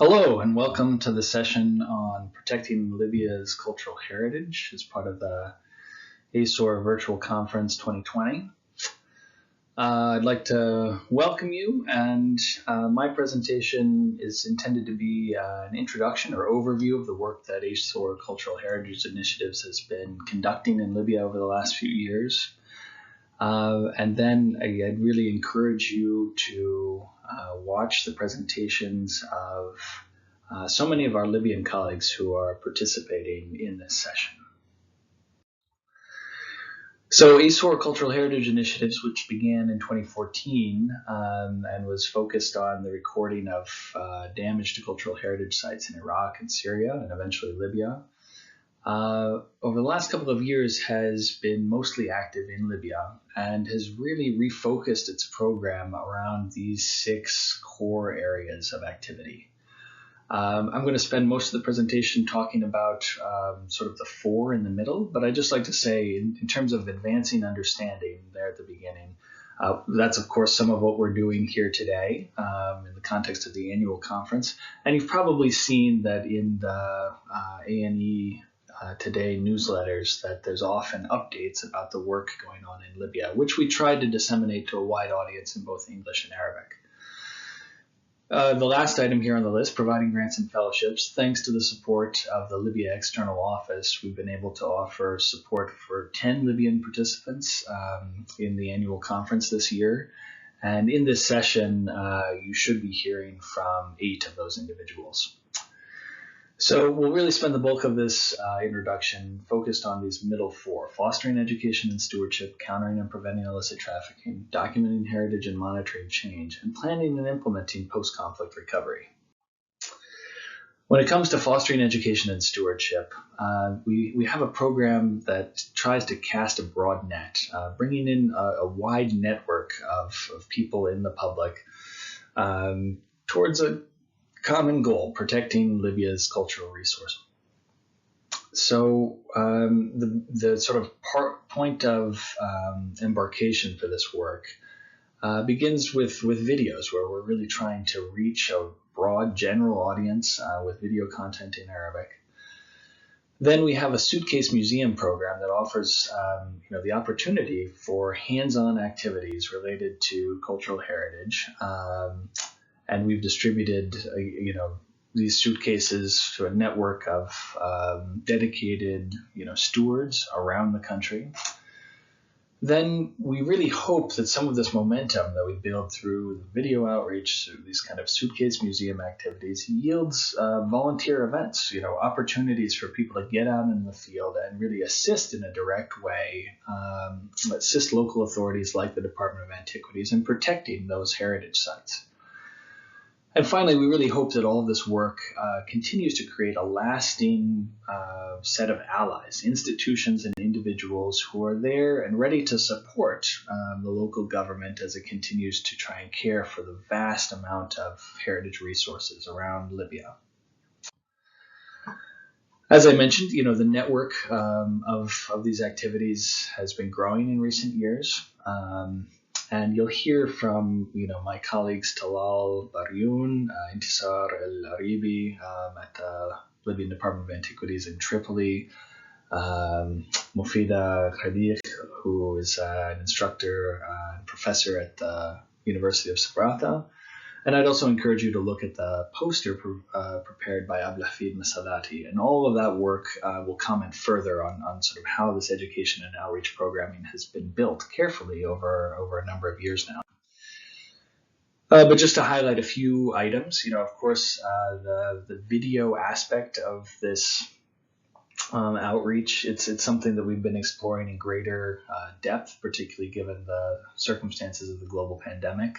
Hello and welcome to the session on protecting Libya's cultural heritage as part of the ASOR Virtual Conference 2020. I'd like to welcome you, and my presentation is intended to be an introduction or overview of the work that ASOR Cultural Heritage Initiatives has been conducting in Libya over the last few years. And then I'd really encourage you to watch the presentations of so many of our Libyan colleagues who are participating in this session. So ASOR Cultural Heritage Initiatives, which began in 2014 and was focused on the recording of damage to cultural heritage sites in Iraq and Syria and eventually Libya, over the last couple of years has been mostly active in Libya and has really refocused its program around these 6 core areas of activity. I'm going to spend most of the presentation talking about sort of the 4 in the middle, but I'd just like to say in terms of advancing understanding there at the beginning, that's of course some of what we're doing here today in the context of the annual conference. And you've probably seen that in the ANE Today newsletters that there's often updates about the work going on in Libya, which we tried to disseminate to a wide audience in both English and Arabic. The last item here on the list, providing grants and fellowships. Thanks to the support of the Libya External Office, we've been able to offer support for 10 Libyan participants in the annual conference this year. And in this session, you should be hearing from 8 of those individuals. So we'll really spend the bulk of this introduction focused on these middle 4: fostering education and stewardship, countering and preventing illicit trafficking, documenting heritage and monitoring change, and planning and implementing post-conflict recovery. When it comes to fostering education and stewardship, we have a program that tries to cast a broad net, bringing in a wide network of people in the public towards a common goal: protecting Libya's cultural resource. So the sort of point of embarkation for this work begins with videos, where we're really trying to reach a broad general audience with video content in Arabic. Then we have a suitcase museum program that offers the opportunity for hands-on activities related to cultural heritage. And we've distributed, these suitcases to a network of dedicated, stewards around the country. Then we really hope that some of this momentum that we build through the video outreach, through these kind of suitcase museum activities, yields volunteer events, opportunities for people to get out in the field and really assist in a direct way, assist local authorities like the Department of Antiquities in protecting those heritage sites. And finally, we really hope that all of this work continues to create a lasting set of allies, institutions and individuals who are there and ready to support the local government as it continues to try and care for the vast amount of heritage resources around Libya. As I mentioned, the network of these activities has been growing in recent years. And you'll hear from, my colleagues Talal Baryoun, Intisar El-Aribi at the Libyan Department of Antiquities in Tripoli, Mufida Khadiq, who is an instructor and professor at the University of Sabratha. And I'd also encourage you to look at the poster prepared by Abdelhafid Masalati. And all of that work will comment further on sort of how this education and outreach programming has been built carefully over a number of years now. But just to highlight a few items, of course, the video aspect of this outreach, it's something that we've been exploring in greater depth, particularly given the circumstances of the global pandemic.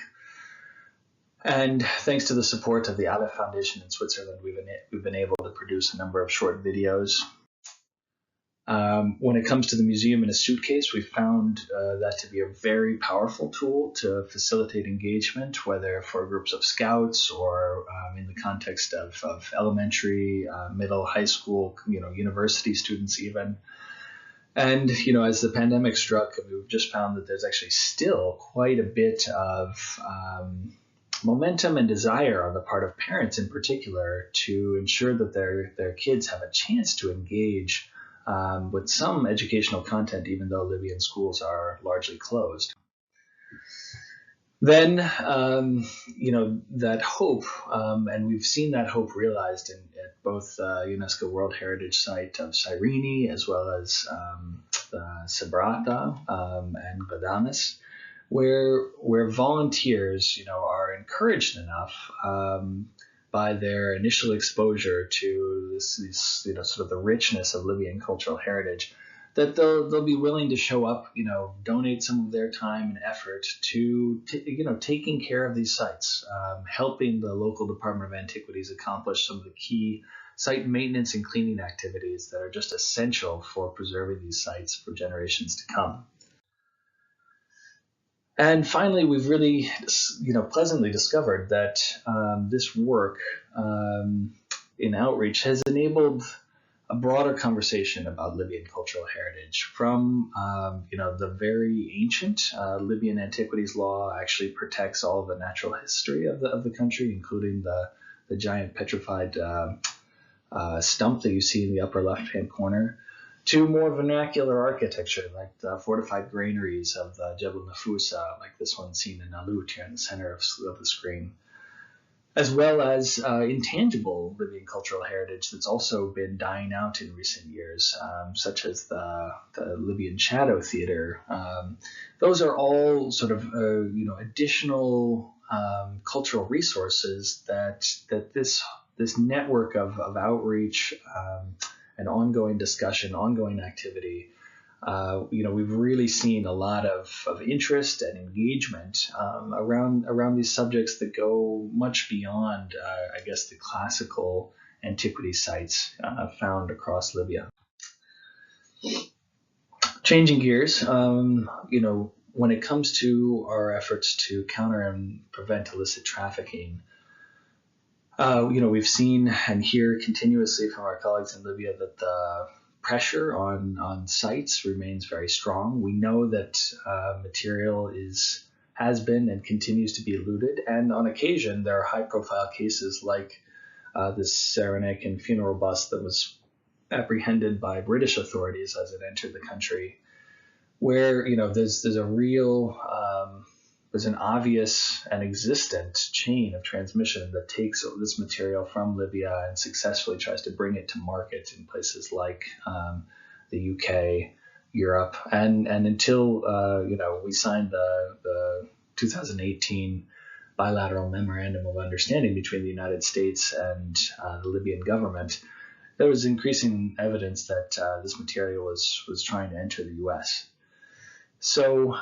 And thanks to the support of the Aleph Foundation in Switzerland, we've been able to produce a number of short videos. When it comes to the museum in a suitcase, we found that to be a very powerful tool to facilitate engagement, whether for groups of scouts or in the context of elementary, middle, high school, university students even. And, as the pandemic struck, we've just found that there's actually still quite a bit of momentum and desire on the part of parents in particular to ensure that their kids have a chance to engage with some educational content, even though Libyan schools are largely closed. Then, that hope, and we've seen that hope realized at both UNESCO World Heritage Site of Cyrene, as well as the Sabrata and Ghadames, where volunteers, are encouraged enough by their initial exposure to this sort of the richness of Libyan cultural heritage, that they'll be willing to show up, donate some of their time and effort to taking care of these sites, helping the local Department of Antiquities accomplish some of the key site maintenance and cleaning activities that are just essential for preserving these sites for generations to come. And finally, we've really, pleasantly discovered that this work in outreach has enabled a broader conversation about Libyan cultural heritage. From the very ancient Libyan antiquities law actually protects all of the natural history of the country, including the giant petrified stump that you see in the upper left-hand corner, to more vernacular architecture like the fortified granaries of the Jebel Nafusa, like this one seen in Alut here in the center of the screen, as well as intangible Libyan cultural heritage that's also been dying out in recent years, such as the Libyan Shadow Theater. Those are all sort of additional cultural resources that this network of outreach and ongoing discussion, ongoing activity. We've really seen a lot of interest and engagement around these subjects that go much beyond, the classical antiquity sites found across Libya. Changing gears, when it comes to our efforts to counter and prevent illicit trafficking, we've seen and hear continuously from our colleagues in Libya that the pressure on sites remains very strong. We know that material has been and continues to be looted, and on occasion there are high-profile cases like this Cyrenaican funeral bus that was apprehended by British authorities as it entered the country, where there's a real there's an obvious and existent chain of transmission that takes this material from Libya and successfully tries to bring it to market in places like the UK, Europe, and until we signed the 2018 bilateral memorandum of understanding between the United States and the Libyan government, there was increasing evidence that this material was trying to enter the U.S. So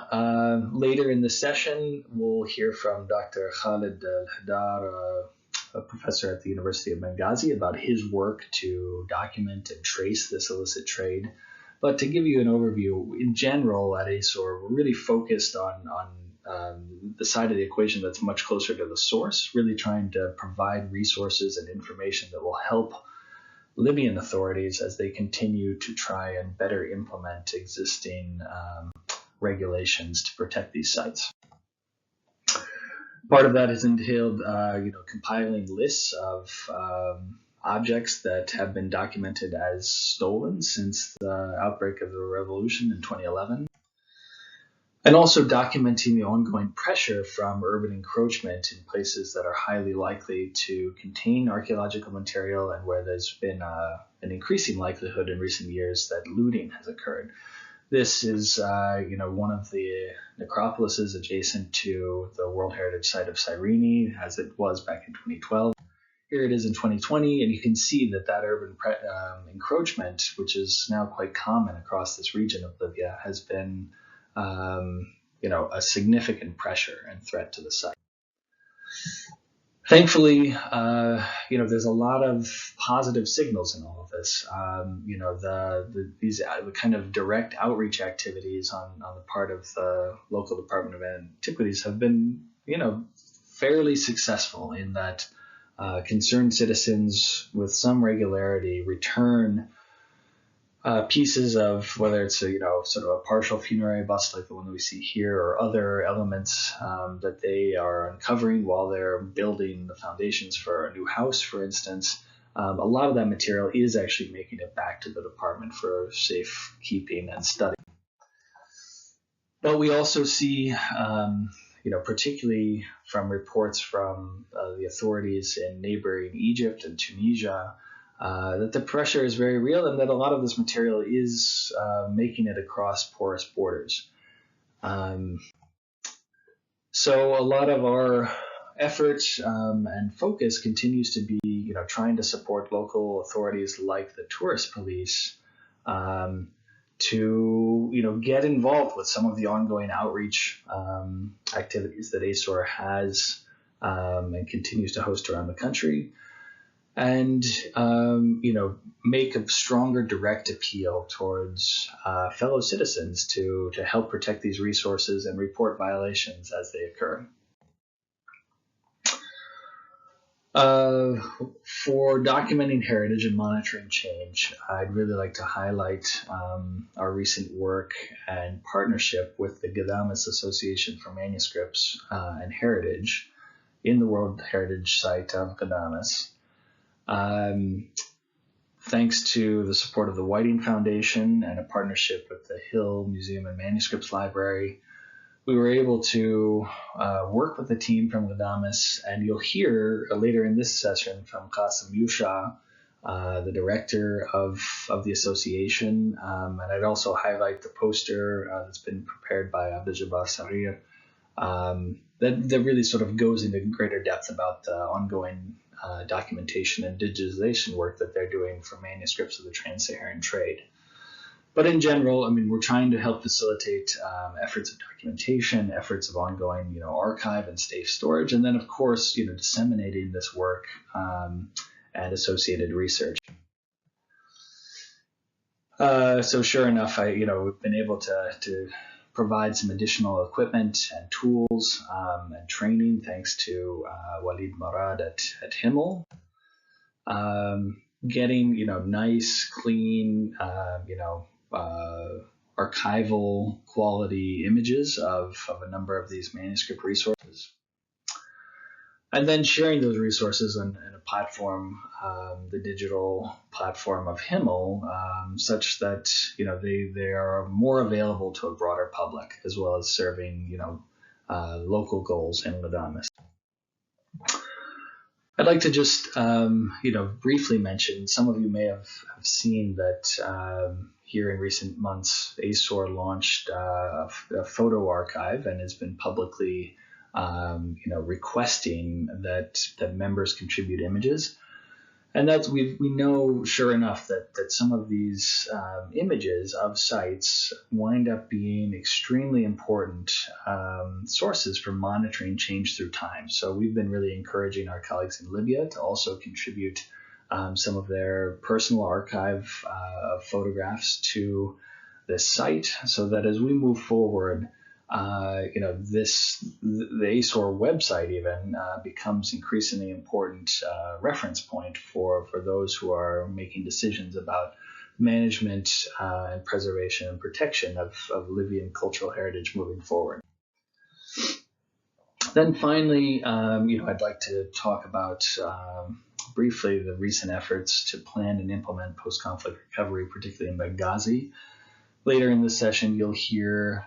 later in the session, we'll hear from Dr. Khalid Al-Hadar, a professor at the University of Benghazi, about his work to document and trace this illicit trade. But to give you an overview, in general at ASOR, we're really focused on the side of the equation that's much closer to the source, really trying to provide resources and information that will help Libyan authorities as they continue to try and better implement existing regulations to protect these sites. Part of that has entailed, compiling lists of objects that have been documented as stolen since the outbreak of the revolution in 2011, and also documenting the ongoing pressure from urban encroachment in places that are highly likely to contain archaeological material and where there's been an increasing likelihood in recent years that looting has occurred. This is, one of the necropolises adjacent to the World Heritage Site of Cyrene, as it was back in 2012. Here it is in 2020, and you can see that urban encroachment, which is now quite common across this region of Libya, has been, a significant pressure and threat to the site. Thankfully, there's a lot of positive signals in all of this. These kind of direct outreach activities on the part of the local Department of Antiquities have been, fairly successful in that concerned citizens with some regularity return pieces of whether it's a, sort of a partial funerary bust like the one that we see here, or other elements that they are uncovering while they're building the foundations for a new house, for instance. A lot of that material is actually making it back to the department for safekeeping and study. But we also see, particularly from reports from the authorities in neighboring Egypt and Tunisia, that the pressure is very real and that a lot of this material is making it across porous borders. So a lot of our effort and focus continues to be, trying to support local authorities like the tourist police to, get involved with some of the ongoing outreach activities that ASOR has and continues to host around the country. And, make a stronger direct appeal towards fellow citizens to help protect these resources and report violations as they occur. For documenting heritage and monitoring change, I'd really like to highlight our recent work and partnership with the Ghadames Association for Manuscripts and Heritage in the World Heritage Site of Ghadames. Thanks to the support of the Whiting Foundation and a partnership with the Hill Museum and Manuscripts Library, we were able to work with the team from Ghadames, and you'll hear later in this session from Qasim Yusha, the director of the association, and I'd also highlight the poster that's been prepared by Abdul-Jabbar Sarir that really sort of goes into greater depth about the ongoing documentation and digitization work that they're doing for manuscripts of the trans-Saharan trade. But in general, we're trying to help facilitate efforts of documentation, efforts of ongoing, archive and safe storage, and then, of course, disseminating this work and associated research. So sure enough, we've been able to provide some additional equipment and tools and training thanks to Walid Marad at Himmel. Getting, nice, clean, archival quality images of a number of these manuscript resources. And then sharing those resources in a platform, the digital platform of Himmel, such that, they are more available to a broader public, as well as serving, local goals in Ghadames. I'd like to just, briefly mention, some of you may have seen that here in recent months, ASOR launched a photo archive and has been publicly, requesting that members contribute images. And that's we know, sure enough, that some of these images of sites wind up being extremely important sources for monitoring change through time. So we've been really encouraging our colleagues in Libya to also contribute some of their personal archive of photographs to this site, so that as we move forward, the ASOR website even becomes increasingly important reference point for those who are making decisions about management and preservation and protection of Libyan cultural heritage moving forward. Then finally, I'd like to talk about briefly the recent efforts to plan and implement post-conflict recovery, particularly in Benghazi. Later in the session, you'll hear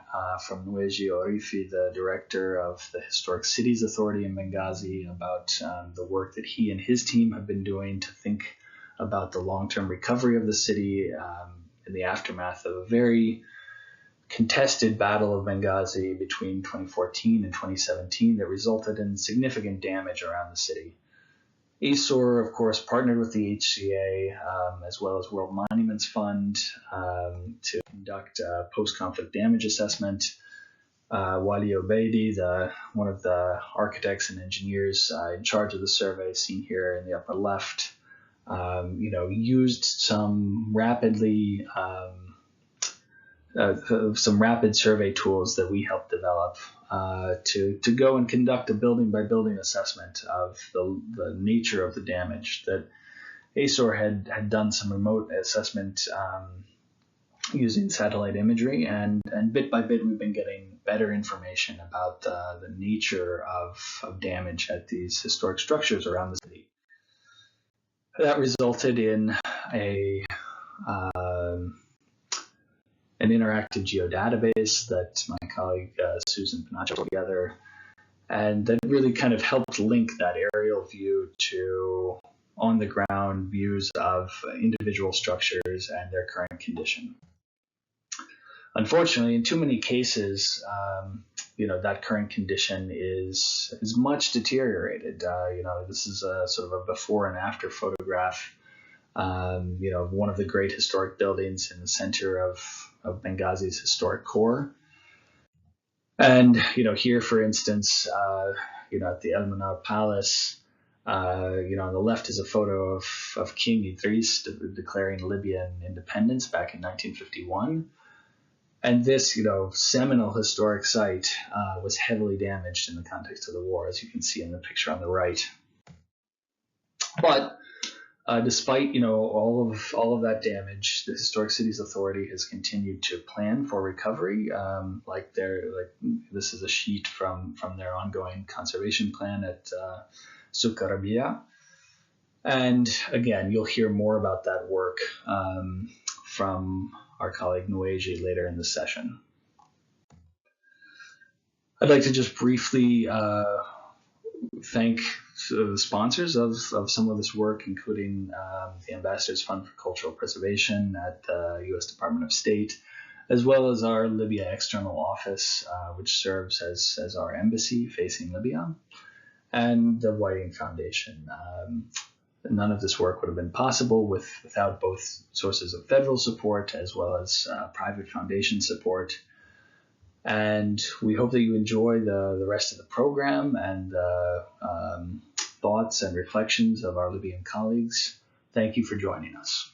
from Nueji Orifi, the director of the Historic Cities Authority in Benghazi, about the work that he and his team have been doing to think about the long-term recovery of the city in the aftermath of a very contested Battle of Benghazi between 2014 and 2017 that resulted in significant damage around the city. ASOR, of course, partnered with the HCA as well as World Monuments Fund to conduct a post-conflict damage assessment. Wali Obeidi, one of the architects and engineers in charge of the survey, seen here in the upper left, used some rapid survey tools that we helped develop to go and conduct a building-by-building assessment of the nature of the damage. That ASOR had done some remote assessment using satellite imagery, and bit by bit we've been getting better information about the nature of damage at these historic structures around the city. That resulted in an interactive geodatabase that my colleague Susan Panacho put together, and that really kind of helped link that aerial view to on-the-ground views of individual structures and their current condition. Unfortunately, in too many cases, that current condition is much deteriorated. This is a sort of a before and after photograph. One of the great historic buildings in the center of Benghazi's historic core. And, here, for instance, at the El Manar Palace, on the left is a photo of King Idris declaring Libyan independence back in 1951. And this, seminal historic site was heavily damaged in the context of the war, as you can see in the picture on the right. But despite all of that damage, the Historic Cities Authority has continued to plan for recovery. This is a sheet from their ongoing conservation plan at Souk Arabia. And again, you'll hear more about that work from our colleague Nueji later in the session. I'd like to just briefly thank the sponsors of some of this work, including the Ambassador's Fund for Cultural Preservation at the U.S. Department of State, as well as our Libya External Office, which serves as our embassy facing Libya, and the Whiting Foundation. None of this work would have been possible without both sources of federal support as well as private foundation support. And we hope that you enjoy the rest of the program and the thoughts and reflections of our Libyan colleagues. Thank you for joining us.